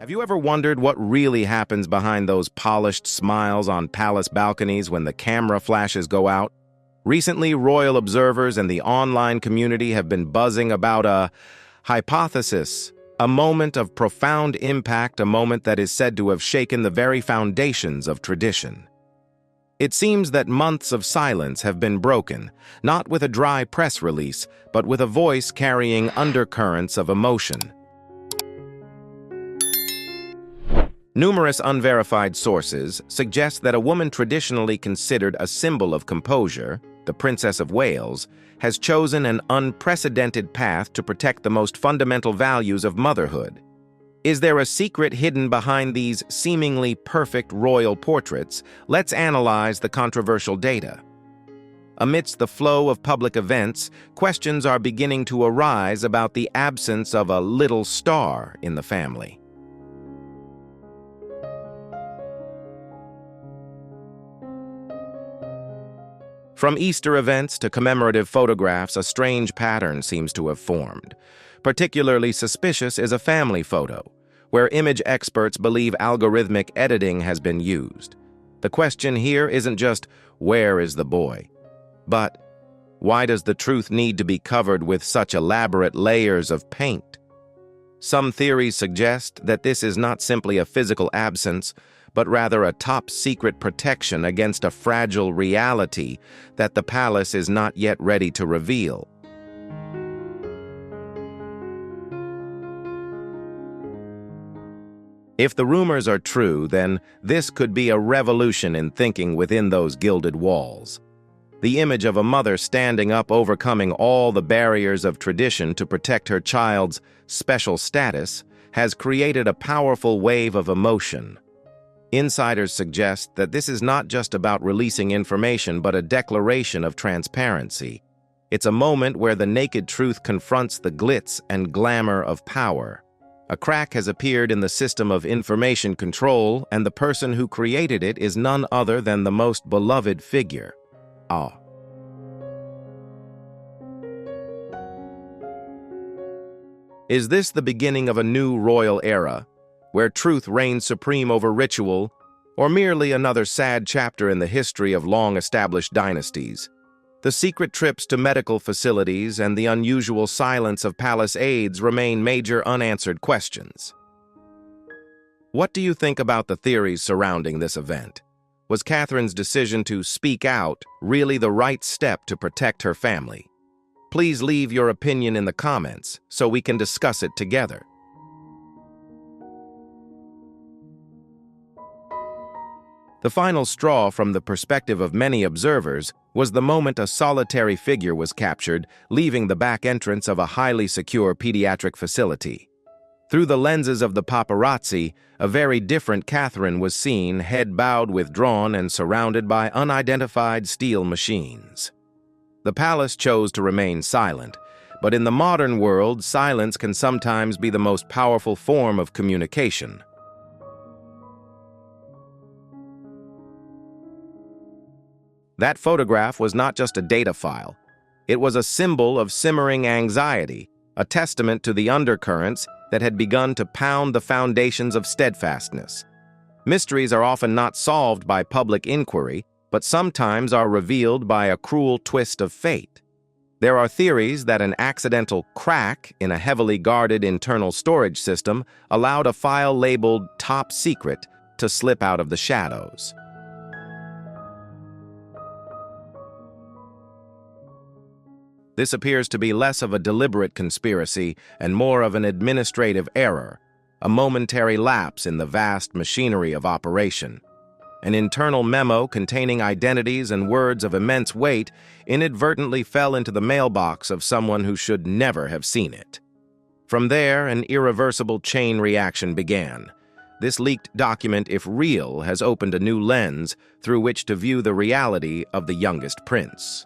Have you ever wondered what really happens behind those polished smiles on palace balconies when the camera flashes go out? Recently, royal observers and the online community have been buzzing about a hypothesis, a moment of profound impact, a moment that is said to have shaken the very foundations of tradition. It seems that months of silence have been broken, not with a dry press release, but with a voice carrying undercurrents of emotion. Numerous unverified sources suggest that a woman traditionally considered a symbol of composure, the Princess of Wales, has chosen an unprecedented path to protect the most fundamental values of motherhood. Is there a secret hidden behind these seemingly perfect royal portraits? Let's analyze the controversial data. Amidst the flow of public events, questions are beginning to arise about the absence of a little star in the family. From Easter events to commemorative photographs, a strange pattern seems to have formed. Particularly suspicious is a family photo, where image experts believe algorithmic editing has been used. The question here isn't just, where is the boy? But, why does the truth need to be covered with such elaborate layers of paint? Some theories suggest that this is not simply a physical absence, but rather a top-secret protection against a fragile reality that the palace is not yet ready to reveal. If the rumors are true, then this could be a revolution in thinking within those gilded walls. The image of a mother standing up, overcoming all the barriers of tradition to protect her child's special status, has created a powerful wave of emotion. Insiders suggest that this is not just about releasing information, but a declaration of transparency. It's a moment where the naked truth confronts the glitz and glamour of power. A crack has appeared in the system of information control, and the person who created it is none other than the most beloved figure. Is this the beginning of a new royal era, where truth reigns supreme over ritual, or merely another sad chapter in the history of long-established dynasties? The secret trips to medical facilities and the unusual silence of palace aides remain major unanswered questions. What do you think about the theories surrounding this event? Was Catherine's decision to speak out really the right step to protect her family? Please leave your opinion in the comments so we can discuss it together. The final straw from the perspective of many observers was the moment a solitary figure was captured, leaving the back entrance of a highly secure pediatric facility. Through the lenses of the paparazzi, a very different Catherine was seen, head bowed, withdrawn, and surrounded by unidentified steel machines. The palace chose to remain silent, but in the modern world, silence can sometimes be the most powerful form of communication. That photograph was not just a data file. It was a symbol of simmering anxiety, a testament to the undercurrents that had begun to pound the foundations of steadfastness. Mysteries are often not solved by public inquiry, but sometimes are revealed by a cruel twist of fate. There are theories that an accidental crack in a heavily guarded internal storage system allowed a file labeled "Top Secret" to slip out of the shadows. This appears to be less of a deliberate conspiracy and more of an administrative error, a momentary lapse in the vast machinery of operation. An internal memo containing identities and words of immense weight inadvertently fell into the mailbox of someone who should never have seen it. From there, an irreversible chain reaction began. This leaked document, if real, has opened a new lens through which to view the reality of the youngest prince.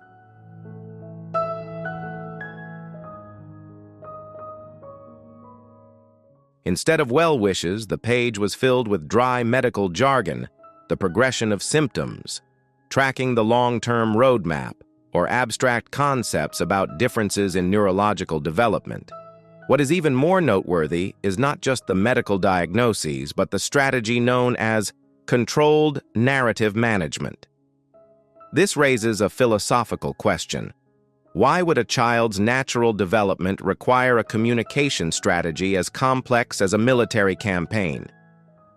Instead of well wishes, the page was filled with dry medical jargon, the progression of symptoms, tracking the long-term roadmap, or abstract concepts about differences in neurological development. What is even more noteworthy is not just the medical diagnoses, but the strategy known as controlled narrative management. This raises a philosophical question. Why would a child's natural development require a communication strategy as complex as a military campaign?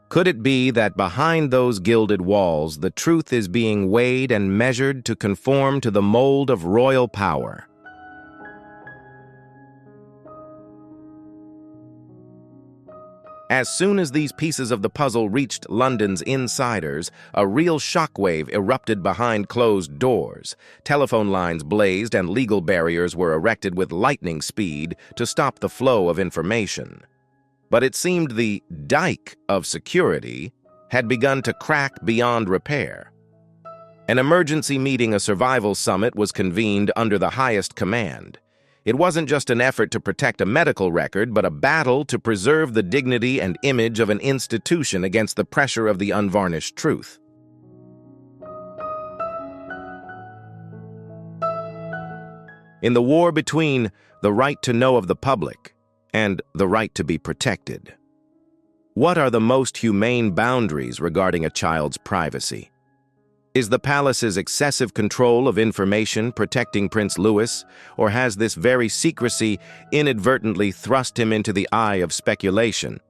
Could it be that behind those gilded walls, the truth is being weighed and measured to conform to the mold of royal power? As soon as these pieces of the puzzle reached London's insiders, a real shockwave erupted behind closed doors. Telephone lines blazed and legal barriers were erected with lightning speed to stop the flow of information. But it seemed the dike of security had begun to crack beyond repair. An emergency meeting, a survival summit, was convened under the highest command. It wasn't just an effort to protect a medical record, but a battle to preserve the dignity and image of an institution against the pressure of the unvarnished truth. In the war between the right to know of the public and the right to be protected, what are the most humane boundaries regarding a child's privacy? Is the palace's excessive control of information protecting Prince Louis, or has this very secrecy inadvertently thrust him into the eye of speculation?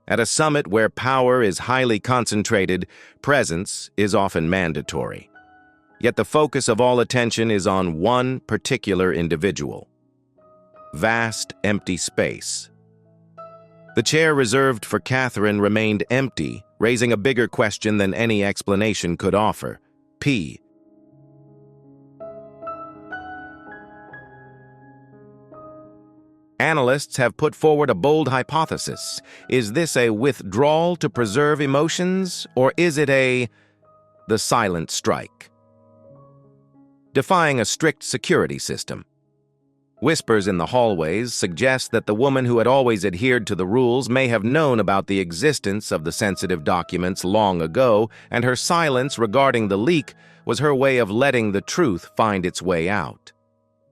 At a summit where power is highly concentrated, presence is often mandatory. Yet the focus of all attention is on one particular individual. Vast, empty space. The chair reserved for Catherine remained empty, raising a bigger question than any explanation could offer. P. Analysts have put forward a bold hypothesis. Is this a withdrawal to preserve emotions, or is it the silent strike? Defying a strict security system. Whispers in the hallways suggest that the woman who had always adhered to the rules may have known about the existence of the sensitive documents long ago, and her silence regarding the leak was her way of letting the truth find its way out.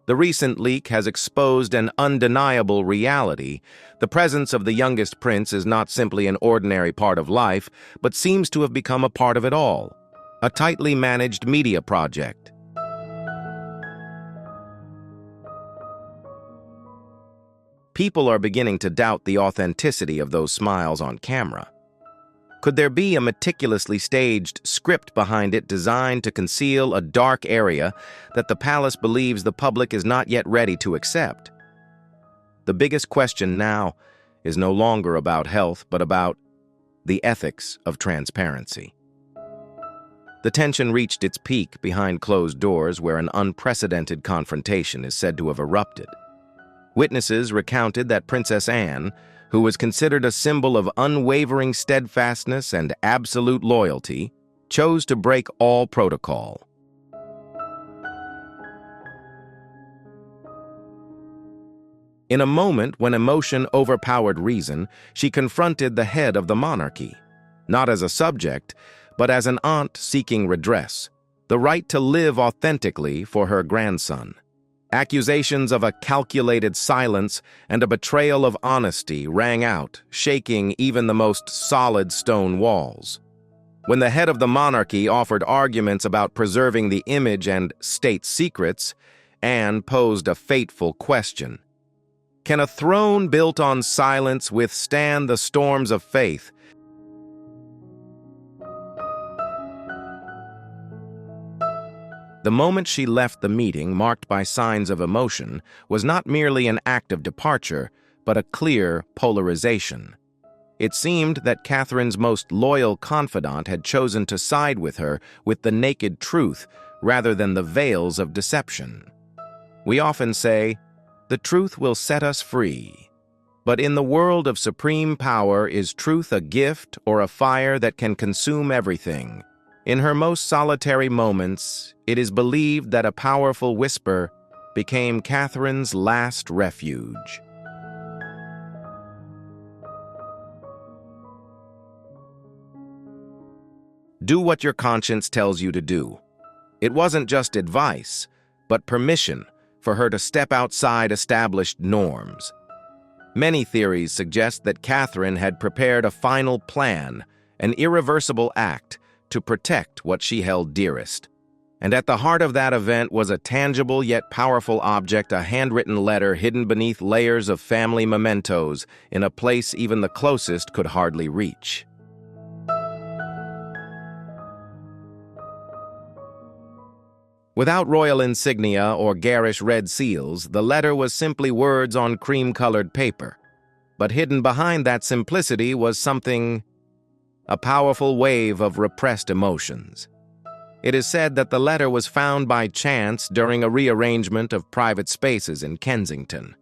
The recent leak has exposed an undeniable reality. The presence of the youngest prince is not simply an ordinary part of life, but seems to have become a part of it all. A tightly managed media project. People are beginning to doubt the authenticity of those smiles on camera. Could there be a meticulously staged script behind it designed to conceal a dark area that the palace believes the public is not yet ready to accept? The biggest question now is no longer about health, but about the ethics of transparency. The tension reached its peak behind closed doors, where an unprecedented confrontation is said to have erupted. Witnesses recounted that Princess Anne, who was considered a symbol of unwavering steadfastness and absolute loyalty, chose to break all protocol. In a moment when emotion overpowered reason, she confronted the head of the monarchy, not as a subject, but as an aunt seeking redress, the right to live authentically for her grandson. Accusations of a calculated silence and a betrayal of honesty rang out, shaking even the most solid stone walls. When the head of the monarchy offered arguments about preserving the image and state secrets, Anne posed a fateful question. Can a throne built on silence withstand the storms of faith? The moment she left the meeting, marked by signs of emotion, was not merely an act of departure, but a clear polarization. It seemed that Catherine's most loyal confidant had chosen to side with her with the naked truth rather than the veils of deception. We often say, "The truth will set us free." But in the world of supreme power, is truth a gift or a fire that can consume everything? In her most solitary moments, it is believed that a powerful whisper became Catherine's last refuge. Do what your conscience tells you to do. It wasn't just advice, but permission for her to step outside established norms. Many theories suggest that Catherine had prepared a final plan, an irreversible act, to protect what she held dearest. And at the heart of that event was a tangible yet powerful object, a handwritten letter hidden beneath layers of family mementos in a place even the closest could hardly reach. Without royal insignia or garish red seals, the letter was simply words on cream-colored paper. But hidden behind that simplicity was something, a powerful wave of repressed emotions. It is said that the letter was found by chance during a rearrangement of private spaces in Kensington.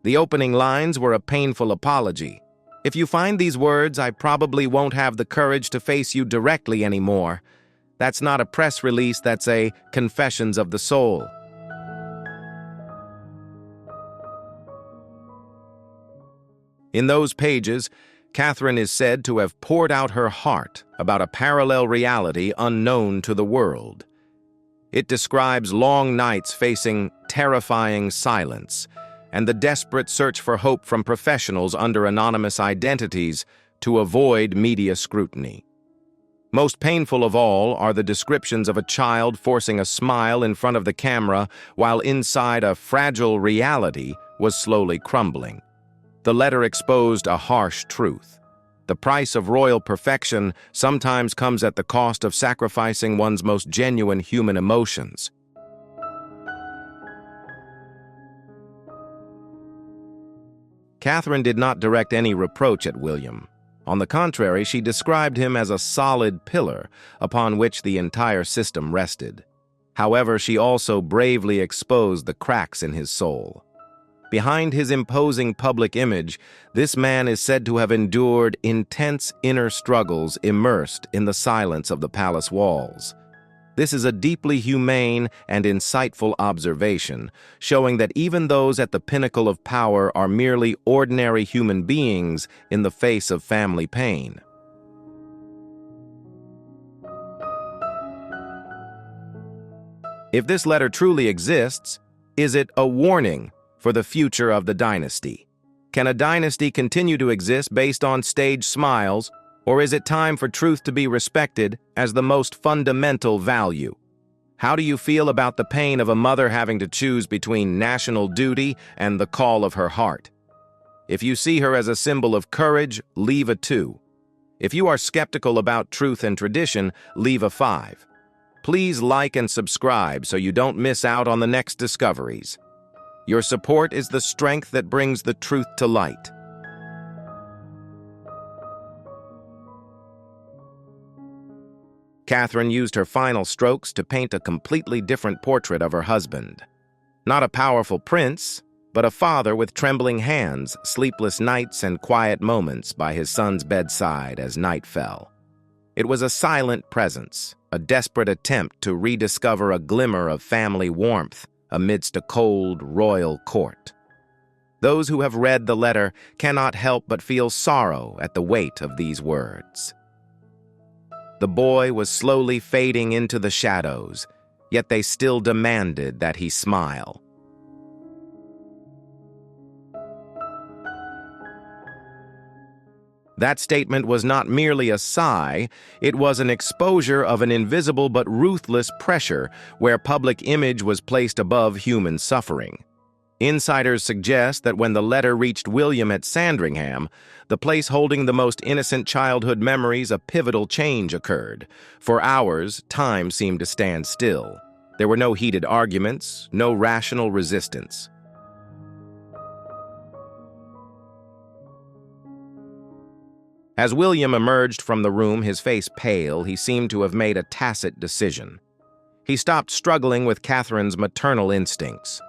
The opening lines were a painful apology. "If you find these words, I probably won't have the courage to face you directly anymore. That's not a press release, that's a confessions of the soul." In those pages, Catherine is said to have poured out her heart about a parallel reality unknown to the world. It describes long nights facing terrifying silence and the desperate search for hope from professionals under anonymous identities to avoid media scrutiny. Most painful of all are the descriptions of a child forcing a smile in front of the camera while inside a fragile reality was slowly crumbling. The letter exposed a harsh truth. The price of royal perfection sometimes comes at the cost of sacrificing one's most genuine human emotions. Catherine did not direct any reproach at William. On the contrary, she described him as a solid pillar upon which the entire system rested. However, she also bravely exposed the cracks in his soul. Behind his imposing public image, this man is said to have endured intense inner struggles immersed in the silence of the palace walls. This is a deeply humane and insightful observation, showing that even those at the pinnacle of power are merely ordinary human beings in the face of family pain. If this letter truly exists, is it a warning for the future of the dynasty? Can a dynasty continue to exist based on staged smiles, or is it time for truth to be respected as the most fundamental value? How do you feel about the pain of a mother having to choose between national duty and the call of her heart? If you see her as a symbol of courage, leave a 2. If you are skeptical about truth and tradition, leave a 5. Please like and subscribe so you don't miss out on the next discoveries. Your support is the strength that brings the truth to light. Catherine used her final strokes to paint a completely different portrait of her husband. Not a powerful prince, but a father with trembling hands, sleepless nights, and quiet moments by his son's bedside as night fell. It was a silent presence, a desperate attempt to rediscover a glimmer of family warmth amidst a cold royal court. Those who have read the letter cannot help but feel sorrow at the weight of these words. The boy was slowly fading into the shadows, yet they still demanded that he smile. That statement was not merely a sigh, it was an exposure of an invisible but ruthless pressure where public image was placed above human suffering. Insiders suggest that when the letter reached William at Sandringham, the place holding the most innocent childhood memories, a pivotal change occurred. For hours, time seemed to stand still. There were no heated arguments, no rational resistance. As William emerged from the room, his face pale, he seemed to have made a tacit decision. He stopped struggling with Catherine's maternal instincts.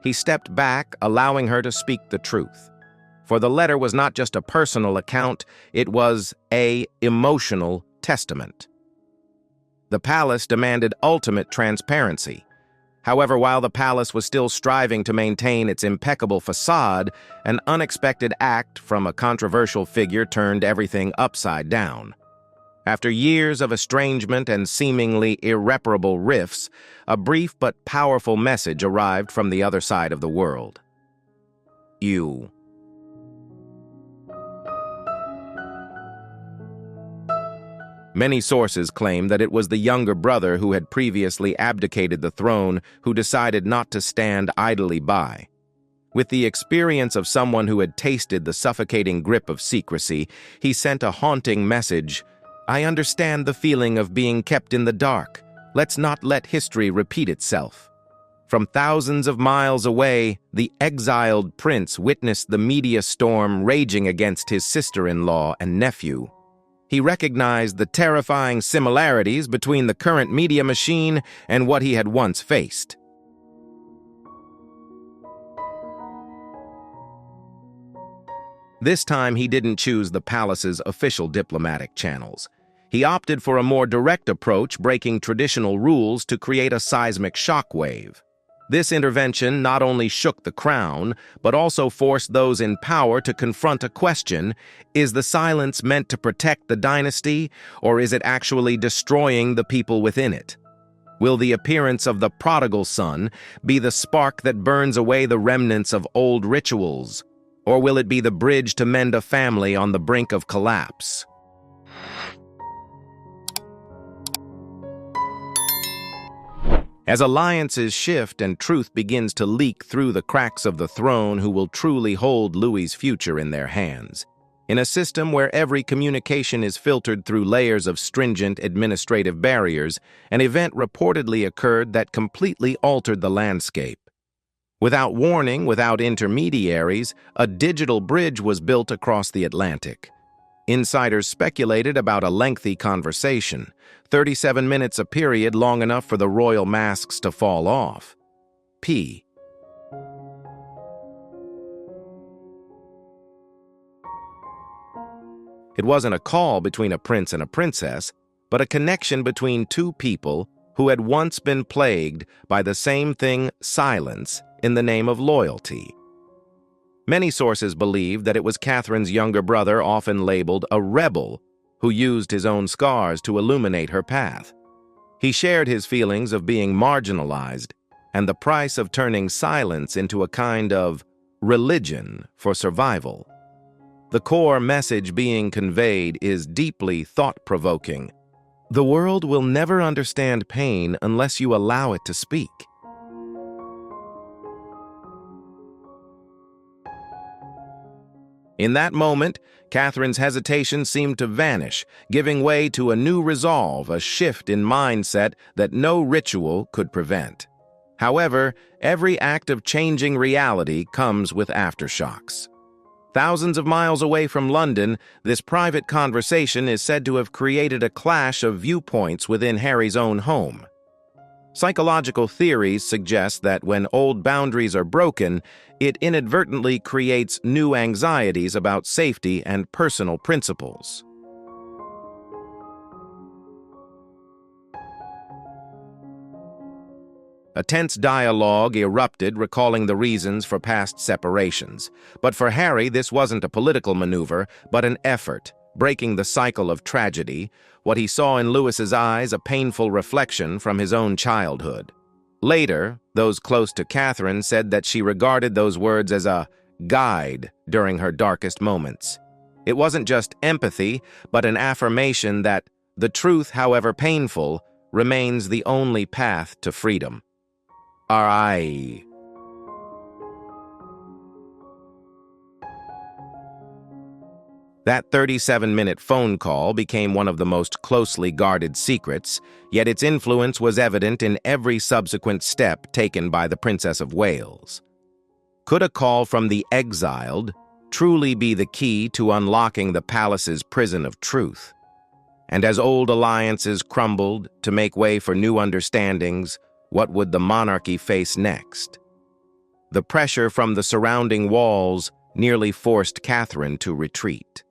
He stepped back, allowing her to speak the truth. For the letter was not just a personal account, it was an emotional testament. The palace demanded ultimate transparency. However, while the palace was still striving to maintain its impeccable facade, an unexpected act from a controversial figure turned everything upside down. After years of estrangement and seemingly irreparable rifts, a brief but powerful message arrived from the other side of the world. You Many sources claim that it was the younger brother who had previously abdicated the throne who decided not to stand idly by. With the experience of someone who had tasted the suffocating grip of secrecy, he sent a haunting message: "I understand the feeling of being kept in the dark. Let's not let history repeat itself." From thousands of miles away, the exiled prince witnessed the media storm raging against his sister-in-law and nephew. He recognized the terrifying similarities between the current media machine and what he had once faced. This time, he didn't choose the palace's official diplomatic channels. He opted for a more direct approach, breaking traditional rules to create a seismic shockwave. This intervention not only shook the crown, but also forced those in power to confront a question: is the silence meant to protect the dynasty, or is it actually destroying the people within it? Will the appearance of the prodigal son be the spark that burns away the remnants of old rituals, or will it be the bridge to mend a family on the brink of collapse? As alliances shift and truth begins to leak through the cracks of the throne, who will truly hold Louis's future in their hands? In a system where every communication is filtered through layers of stringent administrative barriers, an event reportedly occurred that completely altered the landscape. Without warning, without intermediaries, a digital bridge was built across the Atlantic. Insiders speculated about a lengthy conversation, 37 minutes, a period long enough for the royal masks to fall off. P. It wasn't a call between a prince and a princess, but a connection between two people who had once been plagued by the same thing: silence in the name of loyalty. Many sources believe that it was Catherine's younger brother, often labeled a rebel, who used his own scars to illuminate her path. He shared his feelings of being marginalized and the price of turning silence into a kind of religion for survival. The core message being conveyed is deeply thought-provoking. The world will never understand pain unless you allow it to speak. In that moment, Catherine's hesitation seemed to vanish, giving way to a new resolve, a shift in mindset that no ritual could prevent. However, every act of changing reality comes with aftershocks. Thousands of miles away from London, this private conversation is said to have created a clash of viewpoints within Harry's own home. Psychological theories suggest that when old boundaries are broken, it inadvertently creates new anxieties about safety and personal principles. A tense dialogue erupted, recalling the reasons for past separations. But for Harry, this wasn't a political maneuver, but an effort, breaking the cycle of tragedy. What he saw in Louis's eyes, a painful reflection from his own childhood. Later, those close to Catherine said that she regarded those words as a guide during her darkest moments. It wasn't just empathy, but an affirmation that the truth, however painful, remains the only path to freedom. R.I. That 37-minute phone call became one of the most closely guarded secrets, yet its influence was evident in every subsequent step taken by the Princess of Wales. Could a call from the exiled truly be the key to unlocking the palace's prison of truth? And as old alliances crumbled to make way for new understandings, what would the monarchy face next? The pressure from the surrounding walls nearly forced Catherine to retreat.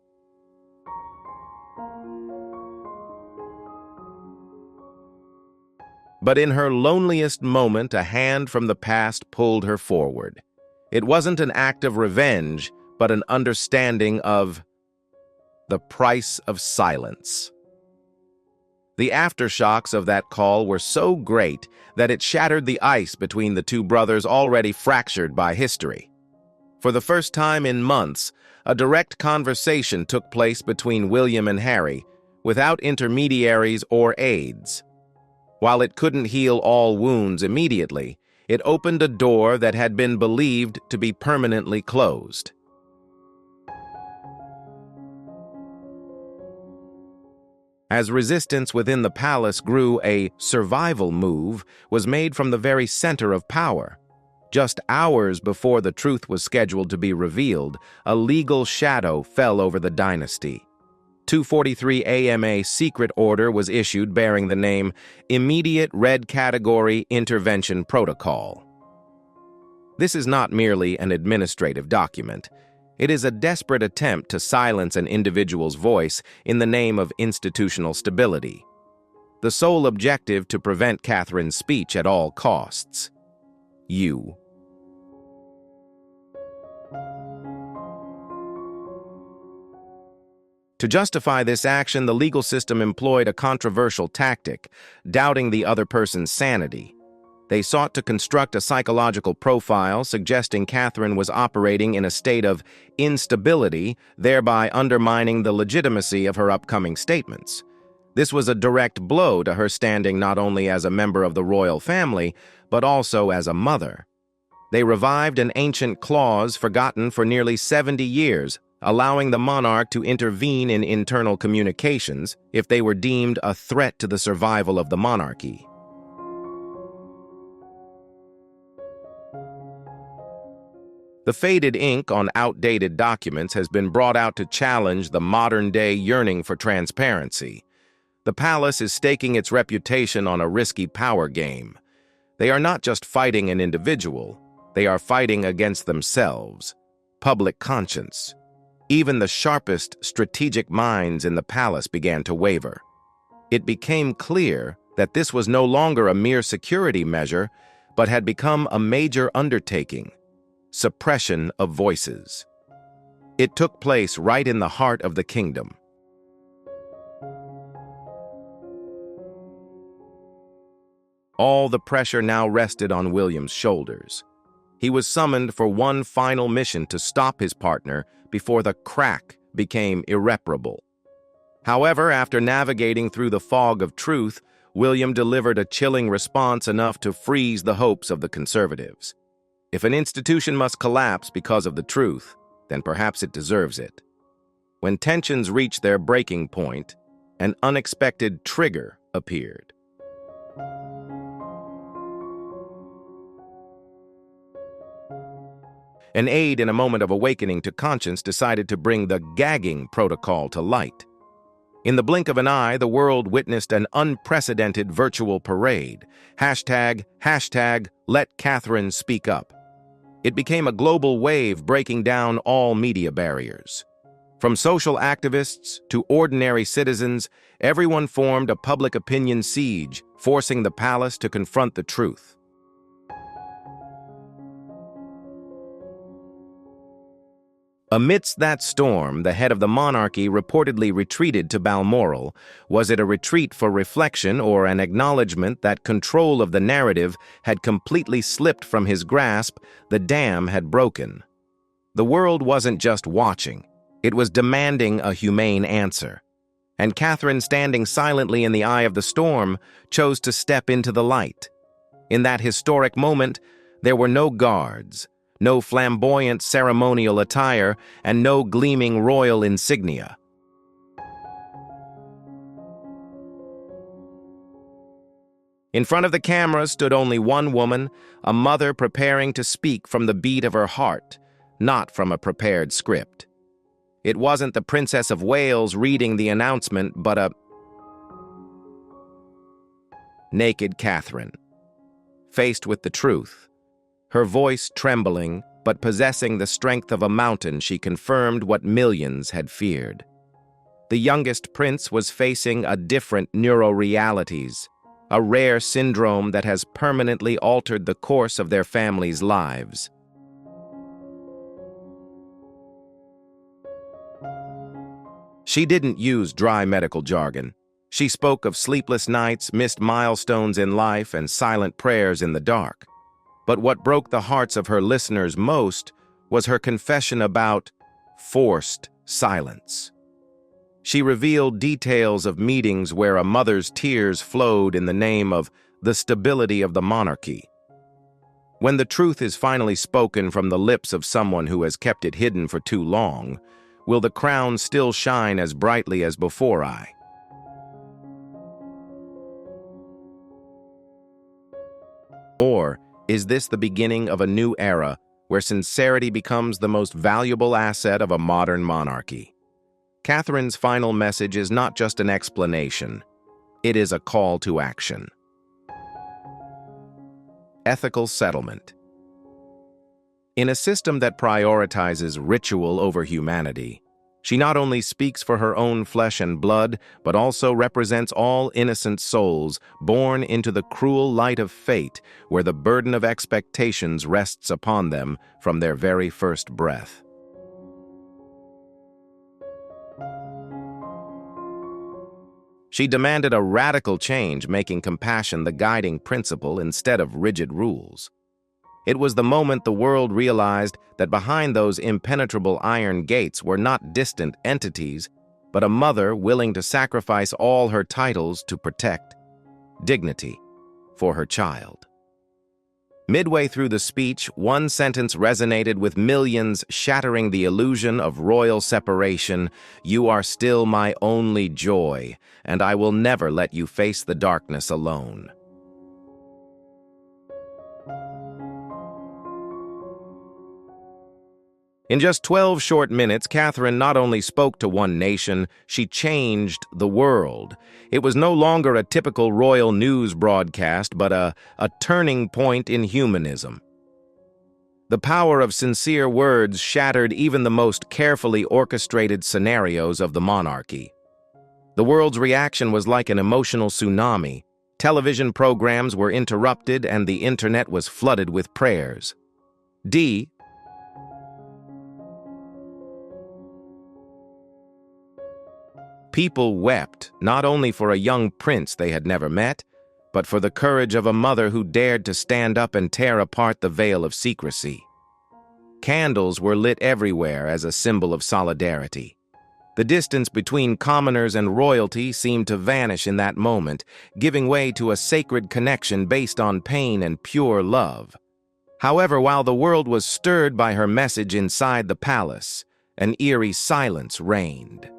But in her loneliest moment, a hand from the past pulled her forward. It wasn't an act of revenge, but an understanding of the price of silence. The aftershocks of that call were so great that it shattered the ice between the two brothers, already fractured by history. For the first time in months, a direct conversation took place between William and Harry, without intermediaries or aids. While it couldn't heal all wounds immediately, it opened a door that had been believed to be permanently closed. As resistance within the palace grew, a survival move was made from the very center of power. Just hours before the truth was scheduled to be revealed, a legal shadow fell over the dynasty. 2:43 a.m. a secret order was issued bearing the name Immediate Red Category Intervention Protocol. This is not merely an administrative document. It is a desperate attempt to silence an individual's voice in the name of institutional stability. The sole objective to prevent Catherine's speech at all costs. You. To justify this action, the legal system employed a controversial tactic, doubting the other person's sanity. They sought to construct a psychological profile suggesting Catherine was operating in a state of instability, thereby undermining the legitimacy of her upcoming statements. This was a direct blow to her standing not only as a member of the royal family, but also as a mother. They revived an ancient clause forgotten for nearly 70 years, allowing the monarch to intervene in internal communications if they were deemed a threat to the survival of the monarchy. The faded ink on outdated documents has been brought out to challenge the modern-day yearning for transparency. The palace is staking its reputation on a risky power game. They are not just fighting an individual, they are fighting against themselves, public conscience. Even the sharpest strategic minds in the palace began to waver. It became clear that this was no longer a mere security measure, but had become a major undertaking: suppression of voices. It took place right in the heart of the kingdom. All the pressure now rested on William's shoulders. He was summoned for one final mission to stop his partner before the crack became irreparable. However, after navigating through the fog of truth, William delivered a chilling response enough to freeze the hopes of the conservatives. If an institution must collapse because of the truth, then perhaps it deserves it. When tensions reached their breaking point, an unexpected trigger appeared. An aide in a moment of awakening to conscience decided to bring the gagging protocol to light. In the blink of an eye, the world witnessed an unprecedented virtual parade. Hashtag let Catherine speak up. It became a global wave breaking down all media barriers. From social activists to ordinary citizens, everyone formed a public opinion siege, forcing the palace to confront the truth. Amidst that storm, the head of the monarchy reportedly retreated to Balmoral. Was it a retreat for reflection or an acknowledgement that control of the narrative had completely slipped from his grasp? The dam had broken. The world wasn't just watching, it was demanding a humane answer. And Catherine, standing silently in the eye of the storm, chose to step into the light. In that historic moment, there were no guards, no flamboyant ceremonial attire, and no gleaming royal insignia. In front of the camera stood only one woman, a mother preparing to speak from the beat of her heart, not from a prepared script. It wasn't the Princess of Wales reading the announcement, but a naked Catherine, faced with the truth. Her voice trembling, but possessing the strength of a mountain, she confirmed what millions had feared. The youngest prince was facing a different neurorealities, a rare syndrome that has permanently altered the course of their family's lives. She didn't use dry medical jargon. She spoke of sleepless nights, missed milestones in life, and silent prayers in the dark. But what broke the hearts of her listeners most was her confession about forced silence. She revealed details of meetings where a mother's tears flowed in the name of the stability of the monarchy. When the truth is finally spoken from the lips of someone who has kept it hidden for too long, will the crown still shine as brightly as before? Or is this the beginning of a new era where sincerity becomes the most valuable asset of a modern monarchy? Catherine's final message is not just an explanation, it is a call to action. Ethical settlement. In a system that prioritizes ritual over humanity, she not only speaks for her own flesh and blood, but also represents all innocent souls born into the cruel light of fate, where the burden of expectations rests upon them from their very first breath. She demanded a radical change, making compassion the guiding principle instead of rigid rules. It was the moment the world realized that behind those impenetrable iron gates were not distant entities, but a mother willing to sacrifice all her titles to protect dignity for her child. Midway through the speech, one sentence resonated with millions, shattering the illusion of royal separation. "You are still my only joy, and I will never let you face the darkness alone." In just 12 short minutes, Catherine not only spoke to one nation, she changed the world. It was no longer a typical royal news broadcast, but a turning point in humanism. The power of sincere words shattered even the most carefully orchestrated scenarios of the monarchy. The world's reaction was like an emotional tsunami. Television programs were interrupted and the internet was flooded with prayers. People wept, not only for a young prince they had never met, but for the courage of a mother who dared to stand up and tear apart the veil of secrecy. Candles were lit everywhere as a symbol of solidarity. The distance between commoners and royalty seemed to vanish in that moment, giving way to a sacred connection based on pain and pure love. However, while the world was stirred by her message inside the palace, an eerie silence reigned.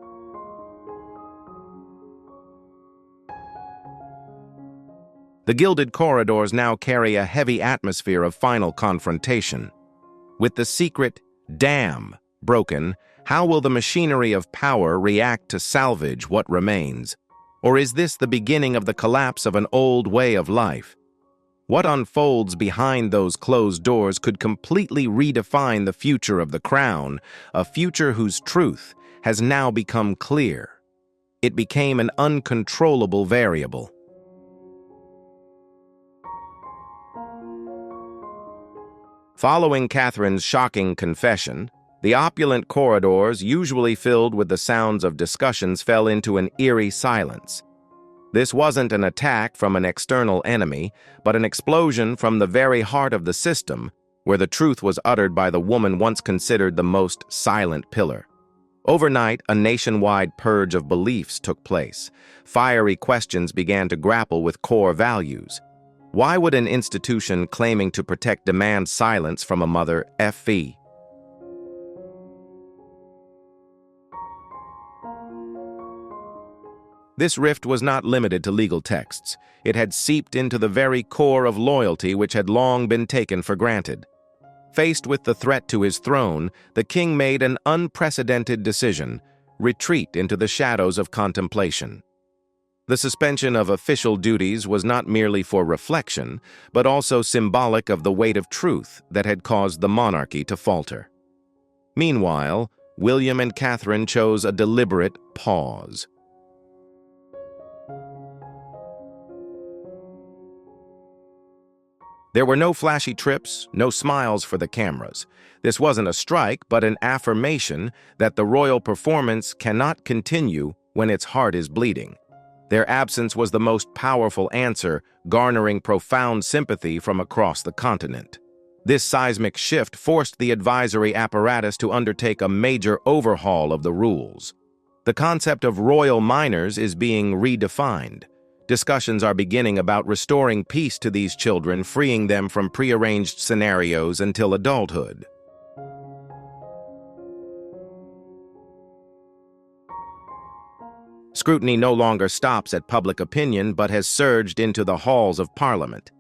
The gilded corridors now carry a heavy atmosphere of final confrontation. With the secret dam broken, how will the machinery of power react to salvage what remains? Or is this the beginning of the collapse of an old way of life? What unfolds behind those closed doors could completely redefine the future of the crown, a future whose truth has now become clear. It became an uncontrollable variable. Following Catherine's shocking confession, the opulent corridors, usually filled with the sounds of discussions, fell into an eerie silence. This wasn't an attack from an external enemy, but an explosion from the very heart of the system, where the truth was uttered by the woman once considered the most silent pillar. Overnight, a nationwide purge of beliefs took place. Fiery questions began to grapple with core values. Why would an institution claiming to protect demand silence from a mother? This rift was not limited to legal texts. It had seeped into the very core of loyalty which had long been taken for granted. Faced with the threat to his throne, the king made an unprecedented decision: retreat into the shadows of contemplation. The suspension of official duties was not merely for reflection, but also symbolic of the weight of truth that had caused the monarchy to falter. Meanwhile, William and Catherine chose a deliberate pause. There were no flashy trips, no smiles for the cameras. This wasn't a strike, but an affirmation that the royal performance cannot continue when its heart is bleeding. Their absence was the most powerful answer, garnering profound sympathy from across the continent. This seismic shift forced the advisory apparatus to undertake a major overhaul of the rules. The concept of royal minors is being redefined. Discussions are beginning about restoring peace to these children, freeing them from prearranged scenarios until adulthood. Scrutiny no longer stops at public opinion but has surged into the halls of Parliament.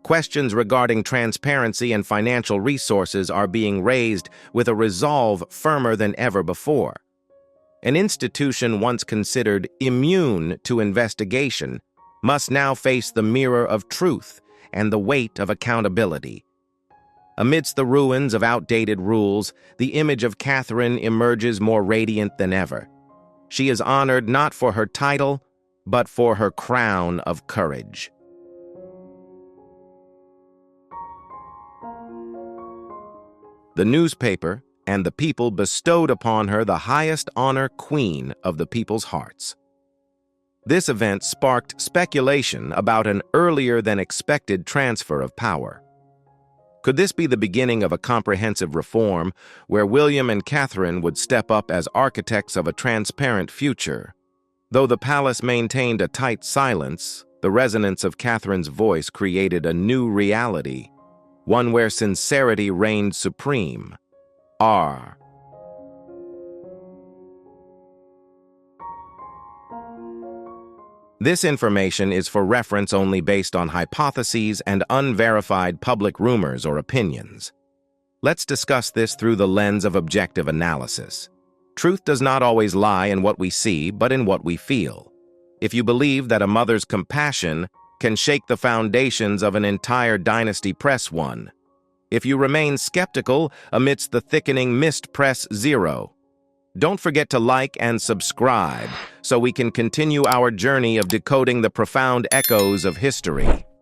Questions regarding transparency and financial resources are being raised with a resolve firmer than ever before. An institution once considered immune to investigation must now face the mirror of truth and the weight of accountability. Amidst the ruins of outdated rules, the image of Catherine emerges more radiant than ever. She is honored not for her title, but for her crown of courage. The newspaper and the people bestowed upon her the highest honor, Queen of the people's hearts. This event sparked speculation about an earlier-than-expected transfer of power. Could this be the beginning of a comprehensive reform where William and Catherine would step up as architects of a transparent future? Though the palace maintained a tight silence, the resonance of Catherine's voice created a new reality, one where sincerity reigned supreme. R. This information is for reference only based on hypotheses and unverified public rumors or opinions. Let's discuss this through the lens of objective analysis. Truth does not always lie in what we see, but in what we feel. If you believe that a mother's compassion can shake the foundations of an entire dynasty, press 1. If you remain skeptical amidst the thickening mist, press 0. Don't forget to like and subscribe so we can continue our journey of decoding the profound echoes of history.